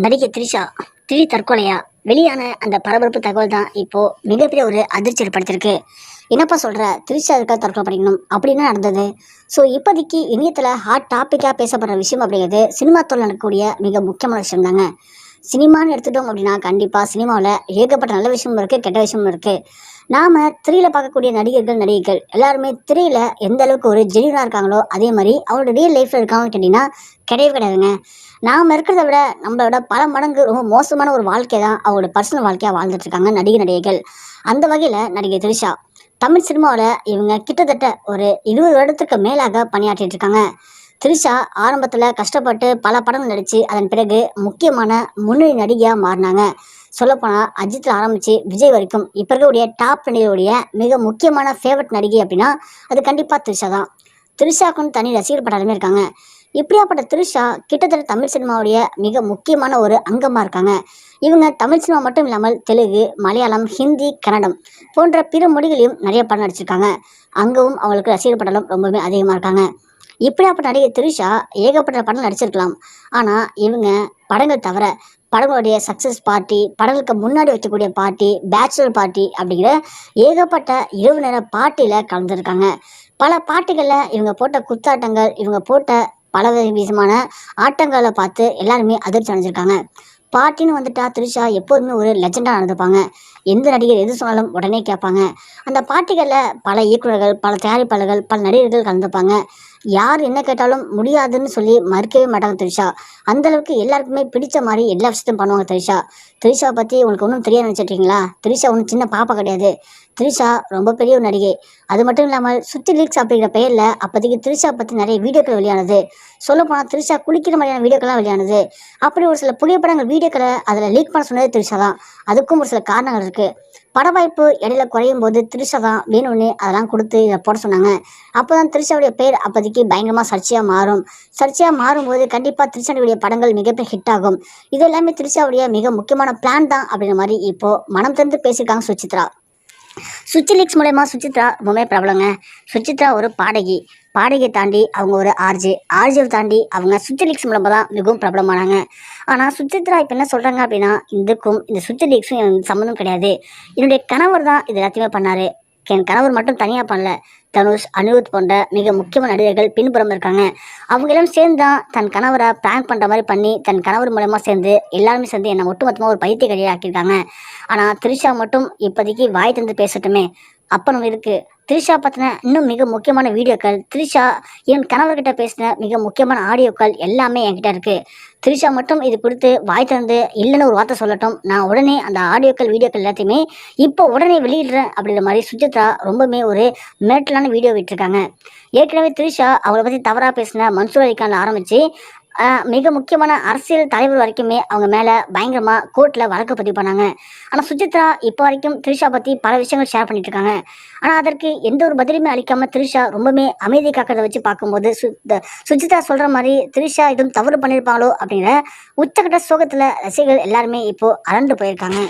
நடிகை த்ரிஷா திடீர் தற்கொலையா வெளியான அந்த பரபரப்பு தகவல் தான் இப்போ மிகப்பெரிய ஒரு அதிர்ச்சி ஏற்படுத்திருக்கு. என்னப்பா சொல்ற, த்ரிஷா இருக்கா தற்கொலை பண்ணிக்கணும் அப்படின்னு நடந்தது? ஸோ இப்போதைக்கு இணையத்தில் ஹாட் டாப்பிக்காக பேசப்படுற விஷயம் அப்படிங்கிறது சினிமா துறையில் நடக்கக்கூடிய மிக முக்கியமான விஷயம் தாங்க. சினிமான்னு எடுத்துட்டோம் அப்படின்னா கண்டிப்பாக சினிமாவில் ஏகப்பட்ட நல்ல விஷயமும் இருக்குது, கெட்ட விஷயமும் இருக்குது. நாம் திரையில் பார்க்கக்கூடிய நடிகர்கள் எல்லாருமே திரையில் எந்த அளவுக்கு ஒரு ஜெனியூனாக இருக்காங்களோ அதே மாதிரி அவங்களோட ரியல் லைஃப்பில் இருக்காங்கன்னு கேட்டிங்கன்னா கிடையவே கிடையாதுங்க. நாம் இருக்கிறத விட நம்மளோட பல மடங்கு ரொம்ப மோசமான ஒரு வாழ்க்கை தான் அவங்களோட பர்சனல் வாழ்க்கையாக வாழ்ந்துட்டு இருக்காங்க நடிகைகள். அந்த வகையில் நடிகை த்ரிஷா தமிழ் சினிமாவில் இவங்க கிட்டத்தட்ட ஒரு 20 வருடத்துக்கு மேலாக பணியாற்றிட்டு இருக்காங்க. த்ரிஷா ஆரம்பத்தில் கஷ்டப்பட்டு பல படங்கள் நடித்து அதன் பிறகு முக்கியமான முன்னணி நடிகையாக மாறினாங்க. சொல்லப்போனால் அஜித்தில் ஆரம்பித்து விஜய் வரைக்கும் இப்போ இருக்கக்கூடிய டாப் நடிகையுடைய மிக முக்கியமான ஃபேவரட் நடிகை அப்படின்னா அது கண்டிப்பாக த்ரிஷா தான். த்ரிஷாக்குன்னு தனி ரசிகர் பட்டாலுமே இருக்காங்க. இப்படியாப்பட்ட த்ரிஷா கிட்டத்தட்ட தமிழ் சினிமாவுடைய மிக முக்கியமான ஒரு அங்கமாக இருக்காங்க. இவங்க தமிழ் சினிமா மட்டும் இல்லாமல் தெலுங்கு, மலையாளம், ஹிந்தி, கன்னடம் போன்ற பிற மொழிகளையும் நிறைய படம் நடிச்சிருக்காங்க. அங்கவும் அவங்களுக்கு ரசிகர் பட்டாலும் ரொம்பவே அதிகமாக இருக்காங்க. இப்படியாப்பட்ட நடிகை த்ரிஷா ஏகப்பட்ட படம் நடிச்சிருக்கலாம். ஆனால் இவங்க படங்கள் தவிர படங்களுடைய சக்ஸஸ் பார்ட்டி, படங்களுக்கு முன்னாடி வைக்கக்கூடிய பார்ட்டி, பேச்சுலர் பார்ட்டி அப்படிங்கிற ஏகப்பட்ட இரவு நேர பார்ட்டியில் கலந்துருக்காங்க. பல பார்ட்டிகளில் இவங்க போட்ட குத்தாட்டங்கள், இவங்க போட்ட பல விதமான ஆட்டங்களை பார்த்து எல்லாருமே அதிர்ச்சி அடைஞ்சிருக்காங்க. பார்ட்டின்னு வந்துட்டா த்ரிஷா எப்போதுமே ஒரு லெஜெண்டாக நடந்துப்பாங்க. எந்த நடிகர் எது சொன்னாலும் உடனே கேட்பாங்க. அந்த பார்ட்டிகளில் பல இயக்குநர்கள், பல தயாரிப்பாளர்கள், பல நடிகர்கள் கலந்துப்பாங்க. யார் என்ன கேட்டாலும் முடியாதுன்னு சொல்லி மறுக்கவே மாட்டாங்க த்ரிஷா. அந்தளவுக்கு எல்லாருக்குமே பிடிச்ச மாதிரி எல்லா விஷயத்தையும் பண்ணுவாங்க த்ரிஷா. த்ரிஷா பற்றி உங்களுக்கு ஒன்றும் தெரியாது நினச்சிட்ருக்கீங்களா? த்ரிஷா ஒன்றும் சின்ன பாப்பா கிடையாது. த்ரிஷா ரொம்ப பெரிய ஒரு நடிகை. அது மட்டும் இல்லாமல் சுத்தி லீக்ஸ் அப்படிங்கிற பெயரில் அப்போதைக்கு த்ரிஷா பற்றி நிறைய வீடியோக்கள் வெளியானது. சொல்லப்போனால் த்ரிஷா குளிக்கிற மாதிரியான வீடியோக்கள்லாம் வெளியானது. அப்படி ஒரு சில புகைப்படங்கள் வீடியோக்களை அதில் லீக் பண்ண சொன்னது த்ரிஷா தான். அதுக்கும் ஒரு சில காரணங்கள் இருக்குது. பட வாய்ப்பு இடையில குறையும் போது த்ரிஷா தான் வேணும்னு அதெல்லாம் கொடுத்து இதை போட சொன்னாங்க. அப்போ தான் த்ரிஷாவுடைய பேர் அப்போதைக்கு பயங்கரமாக சர்ச்சையாக மாறும். சர்ச்சையாக மாறும்போது கண்டிப்பாக த்ரிஷாவுடைய படங்கள் மிகப்பெரிய ஹிட் ஆகும். இது எல்லாமே த்ரிஷாவுடைய மிக முக்கியமான பிளான் தான் அப்படிங்கிற மாதிரி இப்போது மனம் திறந்து பேசியிருக்காங்க சுசித்ரா. சுச்சி லீக்ஸ் மூலயமா சுசித்ரா ரொம்பவே பிரபலங்க. சுசித்ரா ஒரு பாடகியை தாண்டி அவங்க ஒரு ஆர்ஜியை தாண்டி அவங்க சுச்சி லீக்ஸ் மூலமாக தான் மிகவும் பிரபலமானாங்க. ஆனால் சுசித்ரா இப்போ என்ன சொல்கிறாங்க அப்படின்னா, இந்த சுச்சி லீக்ஸும் எனக்கு சம்மந்தம் கிடையாது. என்னுடைய கணவர் தான் இது எல்லாத்தையுமே பண்ணார். என் கணவர் மட்டும் தனியாக பண்ணல. தனுஷ், அனிருத் போன்ற மிக முக்கியமான நடிகர்கள் பின்புறம் இருக்காங்க. அவங்க எல்லாம் சேர்ந்து தான் தன் கணவரை பிராங்க் பண்ணுற மாதிரி பண்ணி தன் கணவர் மூலமாக சேர்ந்து எல்லாருமே சேர்ந்து என்னை ஒட்டுமொத்தமாக ஒரு பைத்தியக்காரியை ஆக்கியிருக்காங்க. ஆனால் த்ரிஷா மட்டும் இப்போதைக்கு வாய் தந்து பேசட்டுமே அப்பனும் இருக்குது. த்ரிஷா பற்றின இன்னும் மிக முக்கியமான வீடியோக்கள், த்ரிஷா என் கணவர்கிட்ட பேசின மிக முக்கியமான ஆடியோக்கள் எல்லாமே என்கிட்ட இருக்குது. த்ரிஷா மட்டும் இது கொடுத்து வாய் தந்து இல்லைன்னு ஒரு வார்த்தை சொல்லட்டும், நான் உடனே அந்த ஆடியோக்கள் வீடியோக்கள் எல்லாத்தையுமே இப்போ உடனே வெளியிடுறேன் அப்படிங்கிற மாதிரி சுசித்ரா ரொம்பவுமே ஒரு மிரட்டலான வீடியோ விட்டுருக்காங்க. ஏற்கனவே த்ரிஷா அவளை பற்றி தவறாக பேசின மன்சூர் அலிகான் ஆரம்பித்து மிக முக்கியமான அரசியல் தலைவர் வரைக்குமே அவங்க மேலே பயங்கரமாக கோர்ட்டில் வழக்கு பதிவு பண்ணாங்க. ஆனால் சுசித்ரா இப்போ வரைக்கும் த்ரிஷா பற்றி பல விஷயங்கள் ஷேர் பண்ணிட்டு இருக்காங்க. ஆனால் அதற்கு எந்த ஒரு பதிலுமே அளிக்காமல் த்ரிஷா ரொம்பவுமே அமைதி காக்கிறத வச்சு பார்க்கும்போது சுசித்ரா சொல்கிற மாதிரி த்ரிஷா எதுவும் தவறு பண்ணியிருப்பாங்களோ அப்படிங்கிற உச்சக்கட்ட சோகத்தில் ரசிகர்கள் எல்லாருமே இப்போது அரண்டு போயிருக்காங்க.